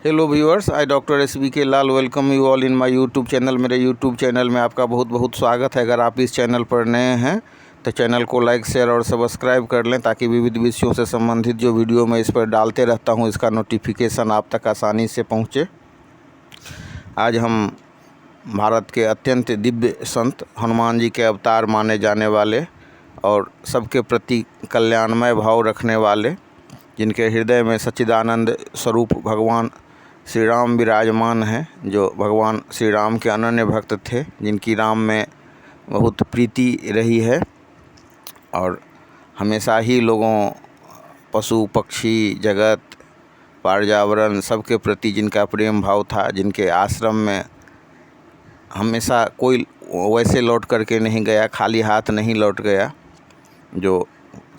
Hello viewers, I doctor SBK Lal welcome you all in my YouTube channel. मेरे YouTube channel में आपका बहुत बहुत स्वागत है। अगर आप इस चैनल पर नए हैं तो चैनल को लाइक शेयर और सब्सक्राइब कर लें ताकि विविध विषयों से संबंधित जो वीडियो मैं इस पर डालते रहता हूं इसका नोटिफिकेशन आप तक आसानी से पहुंचे। आज हम भारत के अत्यंत दिव्य संत हनुमान जी के अवतार माने जाने वाले और सबके प्रति कल्याणमय भाव रखने वाले, जिनके हृदय में सच्चिदानंद स्वरूप भगवान श्री राम विराजमान हैं, जो भगवान श्री राम के अनन्य भक्त थे, जिनकी राम में बहुत प्रीति रही है और हमेशा ही लोगों, पशु पक्षी, जगत, पर्यावरण सबके प्रति जिनका प्रेम भाव था, जिनके आश्रम में हमेशा कोई वैसे लौट करके नहीं गया, खाली हाथ नहीं लौट गया। जो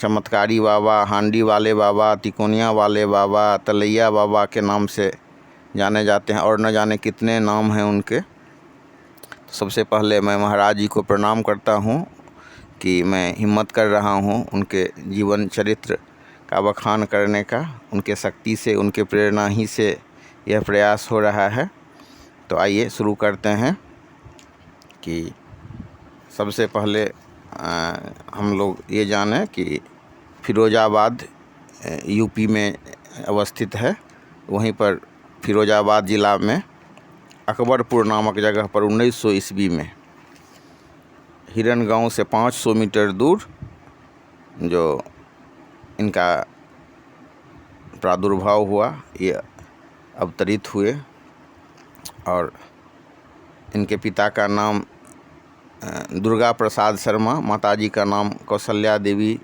चमत्कारी बाबा, हांडी वाले बाबा, तिकोनिया वाले बाबा, तलैया बाबा के नाम से जाने जाते हैं और न जाने कितने नाम हैं उनके। तो सबसे पहले मैं महाराज जी को प्रणाम करता हूँ कि मैं हिम्मत कर रहा हूँ उनके जीवन चरित्र का बखान करने का। उनके शक्ति से, उनके प्रेरणा ही से यह प्रयास हो रहा है। तो आइए शुरू करते हैं कि सबसे पहले हम लोग ये जानें कि फिरोजाबाद यूपी में अवस्थित है। वहीं पर फिरोजाबाद ज़िला में अकबरपुर नामक जगह पर 1900 ईस्वी में हिरन गांव से 500 मीटर दूर जो इनका प्रादुर्भाव हुआ, ये अवतरित हुए। और इनके पिता का नाम दुर्गा प्रसाद शर्मा, माताजी का नाम कौशल्या देवी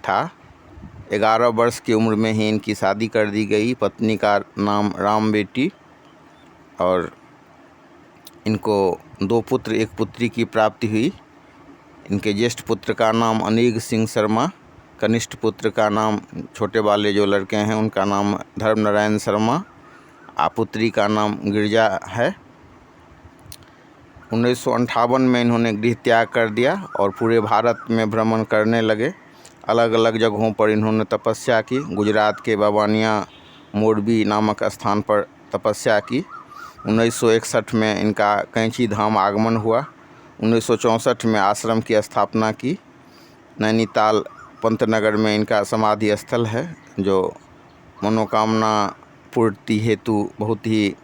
था। 11 वर्ष की उम्र में ही इनकी शादी कर दी गई। पत्नी का नाम राम बेटी और इनको 2 पुत्र 1 पुत्री की प्राप्ति हुई। इनके ज्येष्ठ पुत्र का नाम अनीग सिंह शर्मा, कनिष्ठ पुत्र का नाम, छोटे वाले जो लड़के हैं उनका नाम धर्म नारायण शर्मा, पुत्री का नाम गिरजा है। 1958 में इन्होंने गृह त्याग कर दिया और पूरे भारत में भ्रमण करने लगे। अलग अलग जगहों पर इन्होंने तपस्या की। गुजरात के बाबानिया मोरबी नामक स्थान पर तपस्या की। 1961 में इनका कैंची धाम आगमन हुआ। 1964 में आश्रम की स्थापना की। नैनीताल पंतनगर में इनका समाधि स्थल है, जो मनोकामना पूर्ति हेतु बहुत ही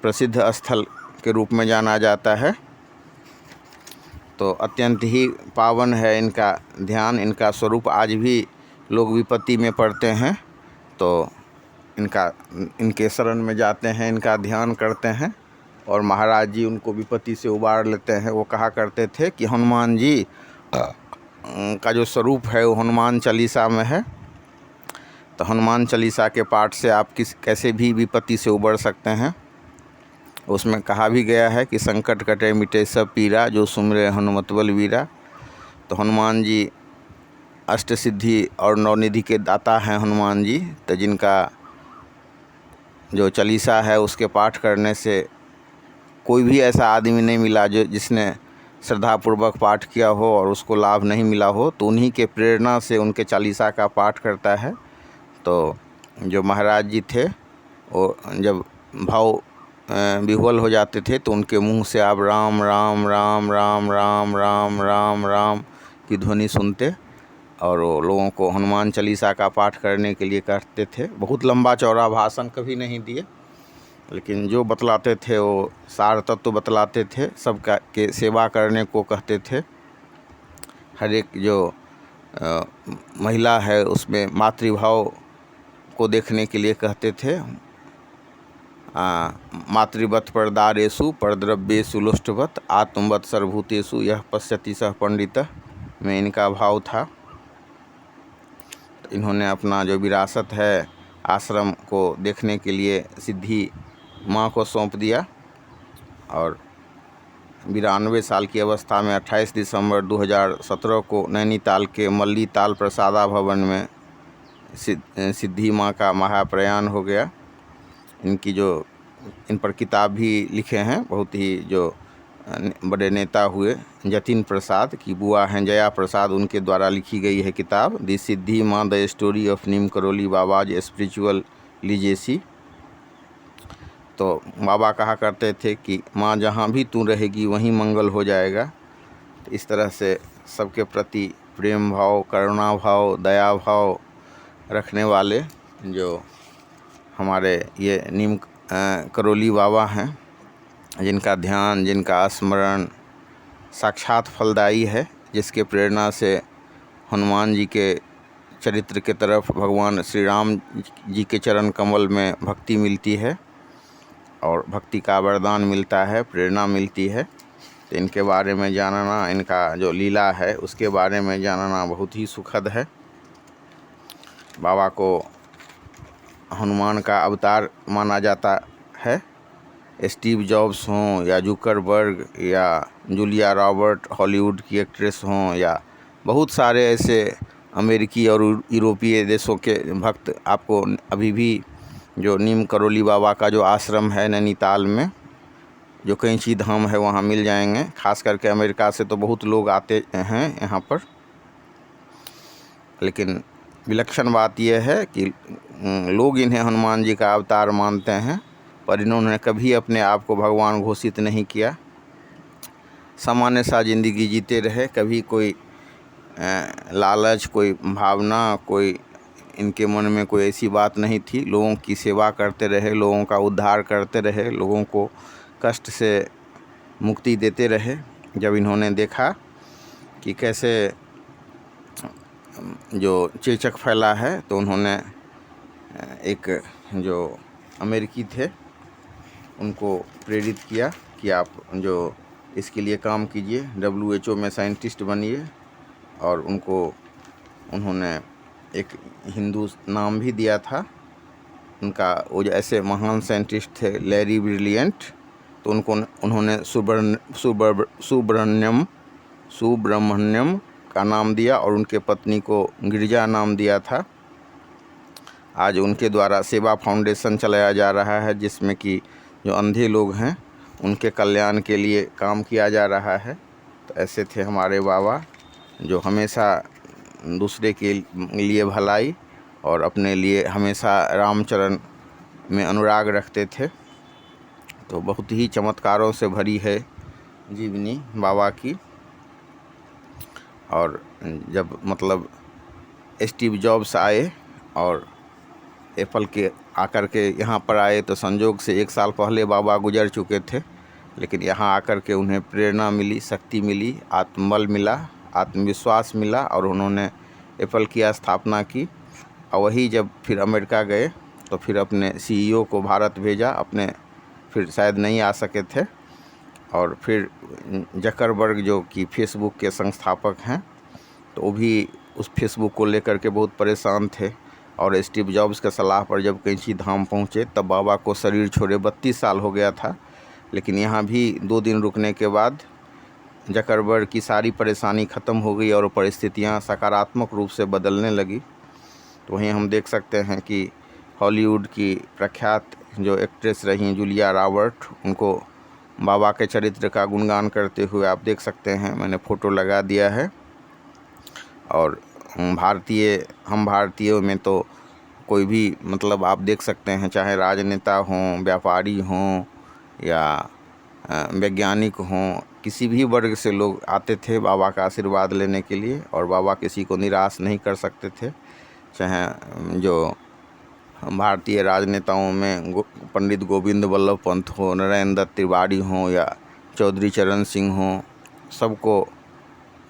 प्रसिद्ध स्थल के रूप में जाना जाता है। तो अत्यंत ही पावन है इनका ध्यान, इनका स्वरूप। आज भी लोग विपत्ति में पड़ते हैं तो इनके शरण में जाते हैं, इनका ध्यान करते हैं और महाराज जी उनको विपत्ति से उबार लेते हैं। वो कहा करते थे कि हनुमान जी का जो स्वरूप है वो हनुमान चालीसा में है। तो हनुमान चालीसा के पाठ से आप कैसे भी विपत्ति से उबर सकते हैं। उसमें कहा भी गया है कि संकट कटे मिटे सब पीरा, जो सुमरे हनुमत बल वीरा। तो हनुमान जी अष्ट सिद्धि और नवनिधि के दाता हैं हनुमान जी। तो जिनका जो चालीसा है उसके पाठ करने से कोई भी ऐसा आदमी नहीं मिला जिसने श्रद्धापूर्वक पाठ किया हो और उसको लाभ नहीं मिला हो। तो उन्हीं के प्रेरणा से उनके चालीसा का पाठ करता है। तो जो महाराज जी थे वो जब भाव विह्वल हो जाते थे तो उनके मुंह से आप राम राम राम राम राम राम राम राम की ध्वनि सुनते और वो लोगों को हनुमान चालीसा का पाठ करने के लिए कहते थे। बहुत लंबा चौड़ा भाषण कभी नहीं दिए, लेकिन जो बतलाते थे वो सार तत्व बतलाते थे। सबका के सेवा करने को कहते थे। हर एक जो महिला है उसमें मातृभाव को देखने के लिए कहते थे। मातृवत परदारेषु परद्रव्येषु लुष्टवत आत्मवत सर्वभूतेषु यह पश्यति सह पंडितः में इनका भाव था। तो इन्होंने अपना जो विरासत है आश्रम को देखने के लिए सिद्धि माँ को सौंप दिया और 92 साल की अवस्था में 28 दिसंबर 2017 को नैनीताल के मल्ली ताल प्रसादा भवन में सिद्धि माँ का महाप्रयाण हो गया। इन पर किताब भी लिखे हैं बहुत ही जो बड़े नेता हुए जतिन प्रसाद की बुआ हैं जया प्रसाद, उनके द्वारा लिखी गई है किताब the Siddhi Maa the story of Neem Karoli Baba's spiritual legacy. तो बाबा कहा करते थे कि माँ जहाँ भी तू रहेगी वहीं मंगल हो जाएगा। तो इस तरह से सबके प्रति प्रेम भाव, करुणा भाव, दया भाव रखने वाले जो हमारे ये नीम करोली बाबा हैं, जिनका ध्यान, जिनका स्मरण साक्षात फलदायी है, जिसके प्रेरणा से हनुमान जी के चरित्र के तरफ भगवान श्री राम जी के चरण कमल में भक्ति मिलती है और भक्ति का वरदान मिलता है, प्रेरणा मिलती है। तो इनके बारे में जानना, इनका जो लीला है उसके बारे में जानना बहुत ही सुखद है। बाबा को हनुमान का अवतार माना जाता है। स्टीव जॉब्स हों या जुकरबर्ग या जूलिया रॉबर्ट हॉलीवुड की एक्ट्रेस हों या बहुत सारे ऐसे अमेरिकी और यूरोपीय देशों के भक्त आपको अभी भी जो नीम करोली बाबा का जो आश्रम है नैनीताल में, जो कैंची धाम है, वहाँ मिल जाएंगे। खास करके अमेरिका से तो बहुत लोग आते हैं यहाँ पर। लेकिन विलक्षण बात यह है कि लोग इन्हें हनुमान जी का अवतार मानते हैं, पर इन्होंने कभी अपने आप को भगवान घोषित नहीं किया। सामान्य सा जिंदगी जीते रहे, कभी कोई लालच, कोई भावना, कोई इनके मन में कोई ऐसी बात नहीं थी। लोगों की सेवा करते रहे, लोगों का उद्धार करते रहे, लोगों को कष्ट से मुक्ति देते रहे। जब इन्होंने देखा कि कैसे जो चेचक फैला है, तो उन्होंने एक जो अमेरिकी थे उनको प्रेरित किया कि आप जो इसके लिए काम कीजिए, WHO में साइंटिस्ट बनिए। और उन्होंने एक हिंदू नाम भी दिया था उनका। वो जो ऐसे महान साइंटिस्ट थे लैरी ब्रिलियंट, तो उन्होंने सुब्रमण्यम का नाम दिया और उनके पत्नी को गिरिजा नाम दिया था। आज उनके द्वारा सेवा फाउंडेशन चलाया जा रहा है, जिसमें कि जो अंधे लोग हैं उनके कल्याण के लिए काम किया जा रहा है। तो ऐसे थे हमारे बाबा, जो हमेशा दूसरे के लिए भलाई और अपने लिए हमेशा रामचरण में अनुराग रखते थे। तो बहुत ही चमत्कारों से भरी है जीवनी बाबा की। और जब मतलब स्टीव जॉब्स आए और एप्पल के आकर के यहाँ पर आए, तो संजोग से 1 साल पहले बाबा गुजर चुके थे। लेकिन यहाँ आकर के उन्हें प्रेरणा मिली, शक्ति मिली, आत्मबल मिला, आत्मविश्वास मिला और उन्होंने एप्पल की स्थापना की। और वही जब फिर अमेरिका गए तो फिर अपने CEO को भारत भेजा। अपने फिर शायद नहीं आ सके थे। और फिर जकरबर्ग जो कि फेसबुक के संस्थापक हैं, तो वो भी उस फेसबुक को लेकर के बहुत परेशान थे। और स्टीव जॉब्स के सलाह पर जब कैंची धाम पहुँचे, तब बाबा को शरीर छोड़े 32 साल हो गया था। लेकिन यहाँ भी 2 दिन रुकने के बाद जकरबर्ग की सारी परेशानी ख़त्म हो गई और परिस्थितियाँ सकारात्मक रूप से बदलने लगी। तो वहीं हम देख सकते हैं कि हॉलीवुड की प्रख्यात जो एक्ट्रेस रही जूलिया रॉबर्ट, उनको बाबा के चरित्र का गुणगान करते हुए आप देख सकते हैं। मैंने फ़ोटो लगा दिया है। और हम भारतीयों में तो कोई भी मतलब आप देख सकते हैं, चाहे राजनेता हों, व्यापारी हों या वैज्ञानिक हों, किसी भी वर्ग से लोग आते थे बाबा का आशीर्वाद लेने के लिए। और बाबा किसी को निराश नहीं कर सकते थे। चाहे जो भारतीय राजनेताओं में पंडित गोविंद वल्लभ पंत हो, नरेंद्र दत्त तिवारी हों या चौधरी चरण सिंह हों, सबको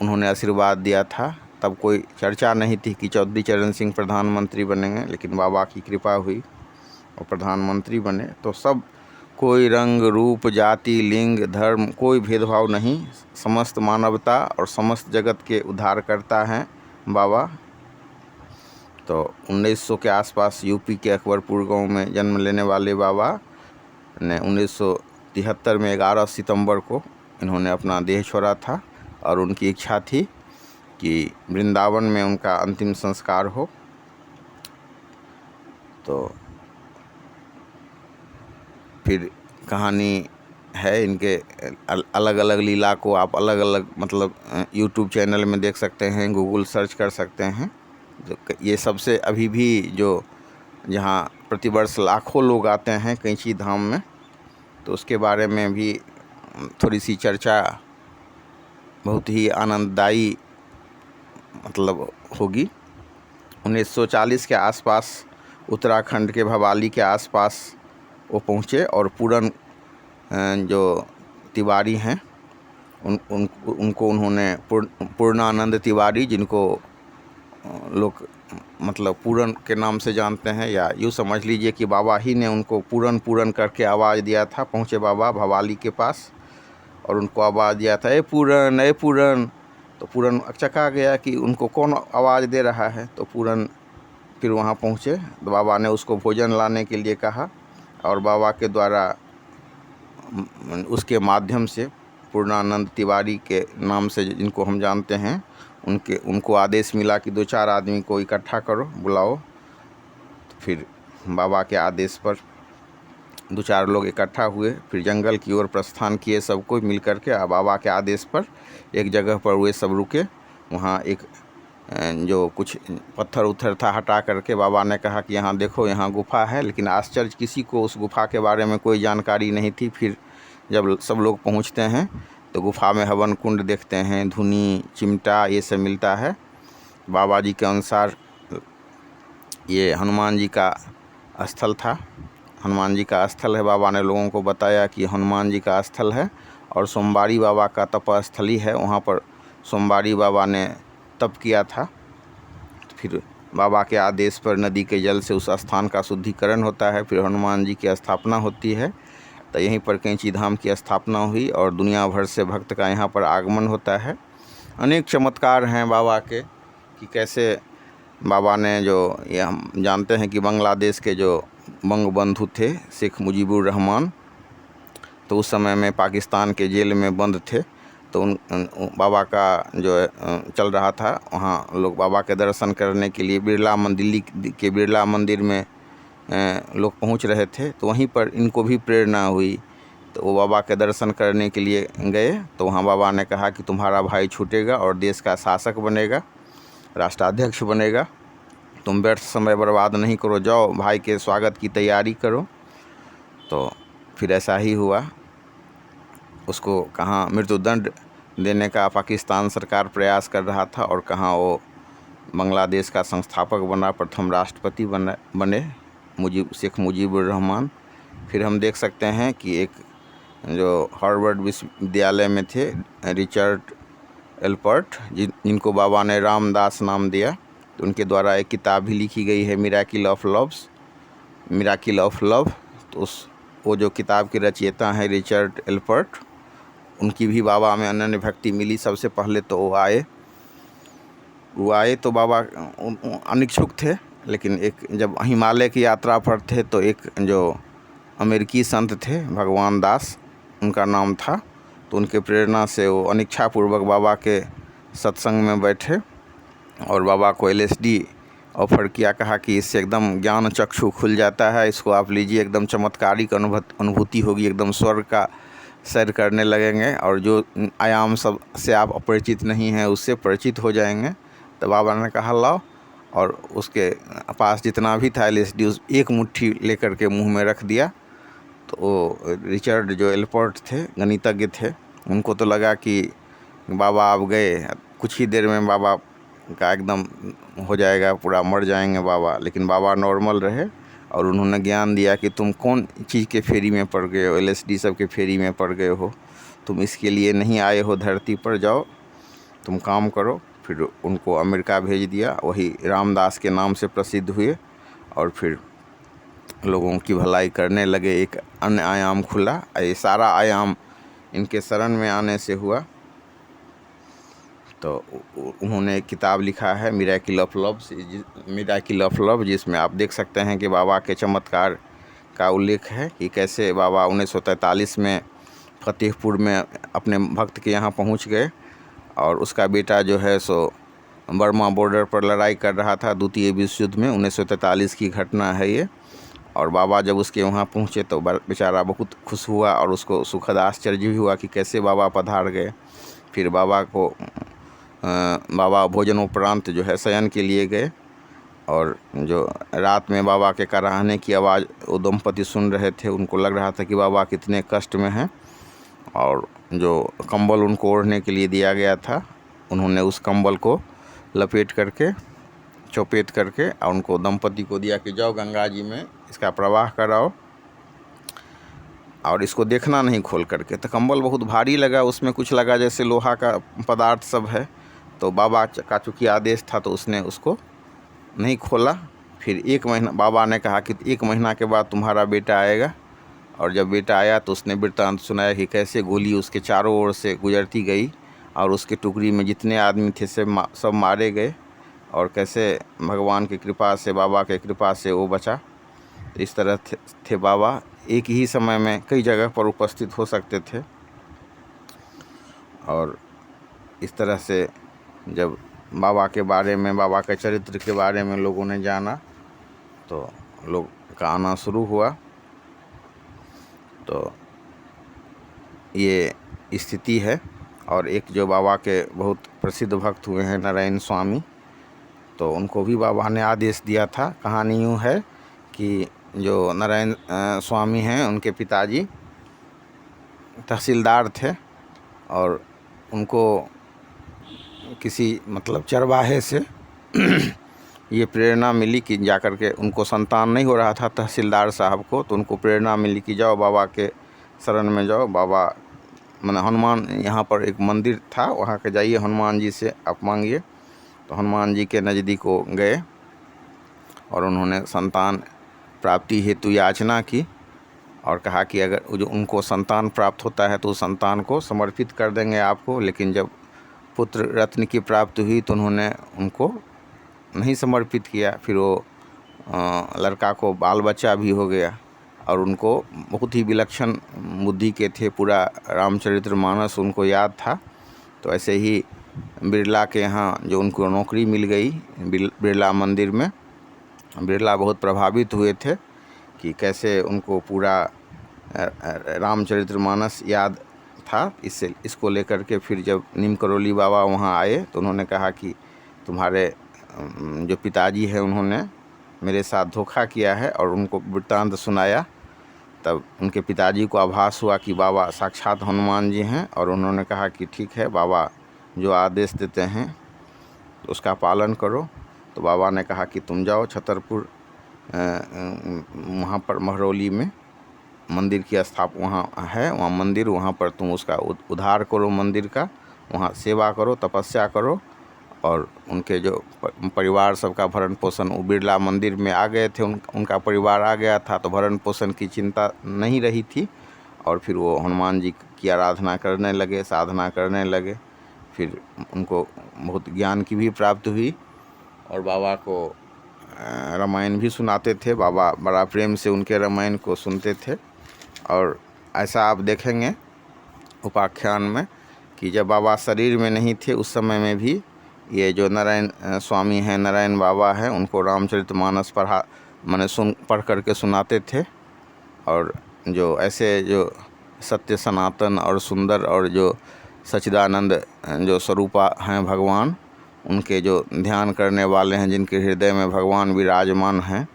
उन्होंने आशीर्वाद दिया था। तब कोई चर्चा नहीं थी कि चौधरी चरण सिंह प्रधानमंत्री बनेंगे, लेकिन बाबा की कृपा हुई और प्रधानमंत्री बने। तो सब, कोई रंग रूप, जाति, लिंग, धर्म, कोई भेदभाव नहीं, समस्त मानवता और समस्त जगत के उद्धारकर्ता हैं बाबा। तो 1900 के आसपास यूपी के अकबरपुर गांव में जन्म लेने वाले बाबा ने 1973 में 11 सितंबर को इन्होंने अपना देह छोड़ा था। और उनकी इच्छा थी कि वृंदावन में उनका अंतिम संस्कार हो। तो फिर कहानी है इनके, अलग अलग लीला को आप अलग अलग मतलब YouTube चैनल में देख सकते हैं, गूगल सर्च कर सकते हैं। ये सबसे अभी भी जो जहाँ प्रतिवर्ष लाखों लोग आते हैं कैंची धाम में, तो उसके बारे में भी थोड़ी सी चर्चा बहुत ही आनंददायी मतलब होगी। 1940 के आसपास उत्तराखंड के भवाली के आसपास वो पहुँचे और जो तिवारी हैं उनको उन्होंने पूर्णानंद तिवारी, जिनको लोग मतलब पूरन के नाम से जानते हैं, या यूँ समझ लीजिए कि बाबा ही ने उनको पूरन करके आवाज़ दिया था। पहुँचे बाबा भवाली के पास और उनको आवाज़ दिया था, ए पूरन, ए पूरन। तो पूरन अचका गया कि उनको कौन आवाज़ दे रहा है। तो पूरन फिर वहाँ पहुँचे, तो बाबा ने उसको भोजन लाने के लिए कहा और बाबा के द्वारा उसके माध्यम से पूर्णानंद तिवारी के नाम से जिनको हम जानते हैं उनको आदेश मिला कि 2-4 आदमी को इकट्ठा करो, बुलाओ। तो फिर बाबा के आदेश पर 2-4 लोग इकट्ठा हुए, फिर जंगल की ओर प्रस्थान किए सब कोई मिल कर के। बाबा के आदेश पर एक जगह पर वे सब रुके। वहाँ एक जो कुछ पत्थर उत्थर था हटा करके बाबा ने कहा कि यहाँ देखो, यहाँ गुफा है। लेकिन आश्चर्य, किसी को उस गुफा के बारे में कोई जानकारी नहीं थी। फिर जब सब लोग पहुँचते हैं तो गुफा में हवन कुंड देखते हैं, धुनी, चिमटा ये सब मिलता है। बाबा जी के अनुसार ये हनुमान जी का स्थल था, हनुमान जी का स्थल है। बाबा ने लोगों को बताया कि हनुमान जी का स्थल है और सोमवारी बाबा का तपस्थली है। वहाँ पर सोमवारी बाबा ने तप किया था। फिर बाबा के आदेश पर नदी के जल से उस स्थान का शुद्धिकरण होता है। फिर हनुमान जी की स्थापना होती है। तो यहीं पर कैंची धाम की स्थापना हुई और दुनिया भर से भक्त का यहाँ पर आगमन होता है। अनेक चमत्कार हैं बाबा के कि कैसे बाबा ने, जो ये हम जानते हैं कि बांग्लादेश के जो बंगबंधु थे शेख मुजीबुर रहमान, तो उस समय में पाकिस्तान के जेल में बंद थे। तो बाबा का जो चल रहा था, वहाँ लोग बाबा के दर्शन करने के लिए दिल्ली के बिरला मंदिर में लोग पहुँच रहे थे। तो वहीं पर इनको भी प्रेरणा हुई, तो वो बाबा के दर्शन करने के लिए गए। तो वहाँ बाबा ने कहा कि तुम्हारा भाई छूटेगा और देश का शासक बनेगा, राष्ट्राध्यक्ष बनेगा। तुम व्यर्थ समय बर्बाद नहीं करो, जाओ भाई के स्वागत की तैयारी करो। तो फिर ऐसा ही हुआ। उसको कहाँ मृत्युदंड देने का पाकिस्तान सरकार प्रयास कर रहा था और कहाँ वो बांग्लादेश का संस्थापक बना, प्रथम राष्ट्रपति बने शेख मुजीबुर रहमान। फिर हम देख सकते हैं कि एक जो हार्वर्ड विश्वविद्यालय में थे रिचर्ड एल्पर्ट, जिनको बाबा ने रामदास नाम दिया, तो उनके द्वारा एक किताब भी लिखी गई है, मिरेकल ऑफ लव। तो वो जो किताब के रचयिता हैं रिचर्ड एल्पर्ट, उनकी भी बाबा में अनन्य भक्ति मिली। सबसे पहले तो वो आए तो बाबा अनिच्छुक थे, लेकिन एक जब हिमालय की यात्रा पर थे तो एक जो अमेरिकी संत थे भगवान दास, उनका नाम था, तो उनके प्रेरणा से वो अनिच्छापूर्वक बाबा के सत्संग में बैठे और बाबा को LSD ऑफर किया। कहा कि इससे एकदम ज्ञान चक्षु खुल जाता है, इसको आप लीजिए, एकदम चमत्कारिक अनुभूति होगी, एकदम स्वर्ग का सैर करने लगेंगे और जो आयाम सब से आप अपरिचित नहीं हैं उससे परिचित हो जाएंगे। तो बाबा ने कहा लाओ, और उसके पास जितना भी था LSD उस एक मुट्ठी लेकर के मुंह में रख दिया। तो वो रिचर्ड जो एल्पर्ट थे, गणितज्ञ थे, उनको तो लगा कि बाबा अब गए, कुछ ही देर में बाबा का एकदम हो जाएगा, पूरा मर जाएंगे बाबा। लेकिन बाबा नॉर्मल रहे और उन्होंने ज्ञान दिया कि तुम कौन चीज़ के फेरी में पड़ गए हो, LSD सब के फेरी में पड़ गए हो, तुम इसके लिए नहीं आए हो धरती पर, जाओ तुम काम करो। फिर उनको अमेरिका भेज दिया, वही रामदास के नाम से प्रसिद्ध हुए और फिर लोगों की भलाई करने लगे। एक अन्य आयाम खुला, ये सारा आयाम इनके शरण में आने से हुआ। तो उन्होंने एक किताब लिखा है मिरेकल ऑफ लव, जिसमें आप देख सकते हैं कि बाबा के चमत्कार का उल्लेख है कि कैसे बाबा 1943 में फतेहपुर में अपने भक्त के यहाँ पहुँच गए और उसका बेटा जो है सो बर्मा बॉर्डर पर लड़ाई कर रहा था द्वितीय विश्व युद्ध में। 1943 की घटना है ये। और बाबा जब उसके वहाँ पहुँचे तो बेचारा बहुत खुश हुआ और उसको सुखद आश्चर्य भी हुआ कि कैसे बाबा पधार गए। फिर बाबा भोजनोपरांत जो है शयन के लिए गए और जो रात में बाबा के कराहने की आवाज़ वो दंपति सुन रहे थे, उनको लग रहा था कि बाबा कितने कष्ट में हैं। और जो कंबल उनको ओढ़ने के लिए दिया गया था, उन्होंने उस कंबल को लपेट करके चौपेट करके और उनको दंपति को दिया कि जाओ गंगा जी में इसका प्रवाह कराओ और इसको देखना नहीं खोल करके। तो कंबल बहुत भारी लगा, उसमें कुछ लगा जैसे लोहा का पदार्थ सब है। तो बाबा का चूँकि आदेश था तो उसने उसको नहीं खोला। फिर 1 महीना बाबा ने कहा कि 1 महीना के बाद तुम्हारा बेटा आएगा। और जब बेटा आया तो उसने वृत्तांत सुनाया कि कैसे गोली उसके चारों ओर से गुजरती गई और उसके टुकड़ी में जितने आदमी थे सब मारे गए, और कैसे भगवान की कृपा से, बाबा के कृपा से वो बचा। तो इस तरह थे बाबा, एक ही समय में कई जगह पर उपस्थित हो सकते थे। और इस तरह से जब बाबा के बारे में, बाबा के चरित्र के बारे में लोगों ने जाना तो लोग का आना शुरू हुआ। तो ये स्थिति है। और एक जो बाबा के बहुत प्रसिद्ध भक्त हुए हैं नारायण स्वामी, तो उनको भी बाबा ने आदेश दिया था। कहानी यूँ है कि जो नारायण स्वामी हैं, उनके पिताजी तहसीलदार थे और उनको किसी मतलब चरवाहे से ये प्रेरणा मिली कि जाकर के, उनको संतान नहीं हो रहा था तहसीलदार साहब को, तो उनको प्रेरणा मिली कि जाओ बाबा के शरण में जाओ। बाबा माने हनुमान, यहाँ पर एक मंदिर था, वहाँ के जाइए, हनुमान जी से आप मांगिए। तो हनुमान जी के नज़दीक वो गए और उन्होंने संतान प्राप्ति हेतु याचना की और कहा कि अगर जो उनको संतान प्राप्त होता है तो उस संतान को समर्पित कर देंगे आपको। लेकिन जब पुत्र रत्न की प्राप्ति हुई तो उन्होंने उनको नहीं समर्पित किया। फिर वो लड़का को बाल बच्चा भी हो गया और उनको बहुत ही विलक्षण बुद्धि के थे, पूरा रामचरितमानस उनको याद था। तो ऐसे ही बिरला के यहाँ जो उनको नौकरी मिल गई बिरला मंदिर में, बिरला बहुत प्रभावित हुए थे कि कैसे उनको पूरा रामचरितमानस याद था। इसको लेकर के फिर जब नीम करौली बाबा वहाँ आए तो उन्होंने कहा कि तुम्हारे जो पिताजी हैं उन्होंने मेरे साथ धोखा किया है, और उनको वृत्तांत सुनाया। तब उनके पिताजी को आभास हुआ कि बाबा साक्षात हनुमान जी हैं, और उन्होंने कहा कि ठीक है, बाबा जो आदेश देते हैं तो उसका पालन करो। तो बाबा ने कहा कि तुम जाओ छतरपुर, वहाँ पर महरौली में मंदिर की वहाँ है, वहाँ मंदिर, वहाँ पर तुम उसका उद्धार करो मंदिर का, वहाँ सेवा करो, तपस्या करो। और उनके जो परिवार सबका भरण पोषण, वो बिरला मंदिर में आ गए थे, उनका परिवार आ गया था, तो भरण पोषण की चिंता नहीं रही थी। और फिर वो हनुमान जी की आराधना करने लगे, साधना करने लगे। फिर उनको बहुत ज्ञान की भी प्राप्ति हुई और बाबा को रामायण भी सुनाते थे। बाबा बड़ा प्रेम से उनके रामायण को सुनते थे। और ऐसा आप देखेंगे उपाख्यान में कि जब बाबा शरीर में नहीं थे उस समय में भी ये जो नारायण स्वामी हैं, नारायण बाबा हैं, उनको रामचरितमानस पढ़ करके सुनाते थे। और जो ऐसे जो सत्य सनातन और सुंदर और जो सच्चिदानंद जो स्वरूपा हैं भगवान, उनके जो ध्यान करने वाले हैं, जिनके हृदय में भगवान विराजमान हैं,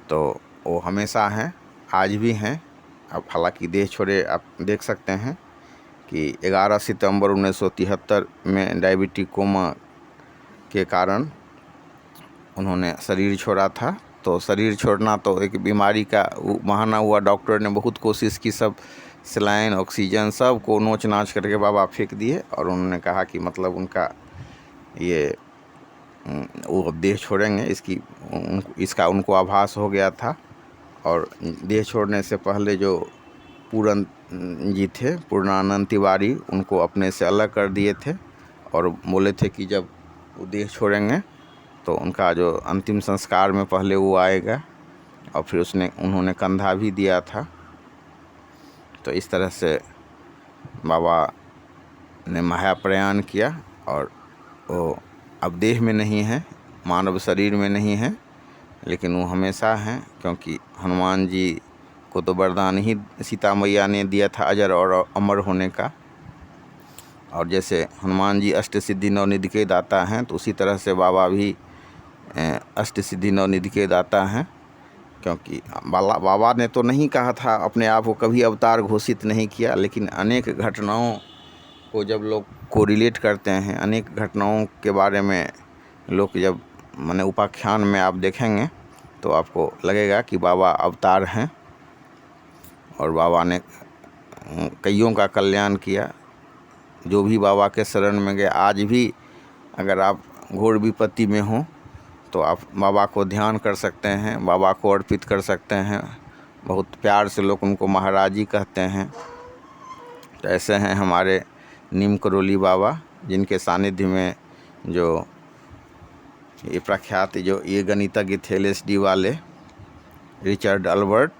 तो वो हमेशा हैं, आज भी हैं। अब हालांकि देह छोड़े, आप देख सकते हैं कि 11 सितंबर 1973 में डायबिटिक कोमा के कारण उन्होंने शरीर छोड़ा था। तो शरीर छोड़ना तो एक बीमारी का बहाना हुआ। डॉक्टर ने बहुत कोशिश की, सब सलाइन, ऑक्सीजन सब को नोच नाच करके बाबा फेंक दिए। और उन्होंने कहा कि मतलब उनका ये वो अब देह छोड़ेंगे, इसका उनको आभास हो गया था। और देह छोड़ने से पहले जो पूरन जी थे, पूर्णानंद तिवारी, उनको अपने से अलग कर दिए थे और बोले थे कि जब वो देह छोड़ेंगे तो उनका जो अंतिम संस्कार में पहले वो आएगा। और फिर उन्होंने कंधा भी दिया था। तो इस तरह से बाबा ने महाप्रयाण किया और वो अब देह में नहीं है, मानव शरीर में नहीं है, लेकिन वो हमेशा हैं, क्योंकि हनुमान जी को तो वरदान ही सीता मैया ने दिया था अजर और अमर होने का। और जैसे हनुमान जी अष्ट सिद्धि नवनिधि के दाता हैं, तो उसी तरह से बाबा भी अष्टसिद्धि नवनिधि के दाता हैं, क्योंकि बाबा ने तो नहीं कहा था, अपने आप को कभी अवतार घोषित नहीं किया, लेकिन अनेक घटनाओं को जब लोग कोरिलेट करते हैं, अनेक घटनाओं के बारे में लोग जब माने उपाख्यान में आप देखेंगे तो आपको लगेगा कि बाबा अवतार हैं और बाबा ने कईयों का कल्याण किया। जो भी बाबा के शरण में गए, आज भी अगर आप घोर विपत्ति में हों तो आप बाबा को ध्यान कर सकते हैं, बाबा को अर्पित कर सकते हैं। बहुत प्यार से लोग उनको महाराज जी कहते हैं। तो ऐसे हैं हमारे नीम करोली बाबा, जिनके सानिध्य में जो ये प्रख्यात जो ये गणितज्ञ थे LSD वाले रिचर्ड अल्बर्ट,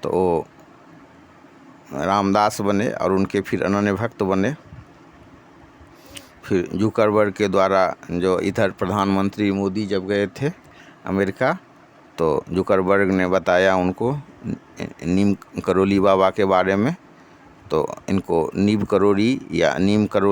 तो रामदास बने और उनके फिर अनन्य भक्त बने। फिर जुकरबर्ग के द्वारा जो इधर प्रधानमंत्री मोदी जब गए थे अमेरिका, तो जुकरबर्ग ने बताया उनको नीम करोली बाबा के बारे में। तो इनको नीम करोली या नीम करोली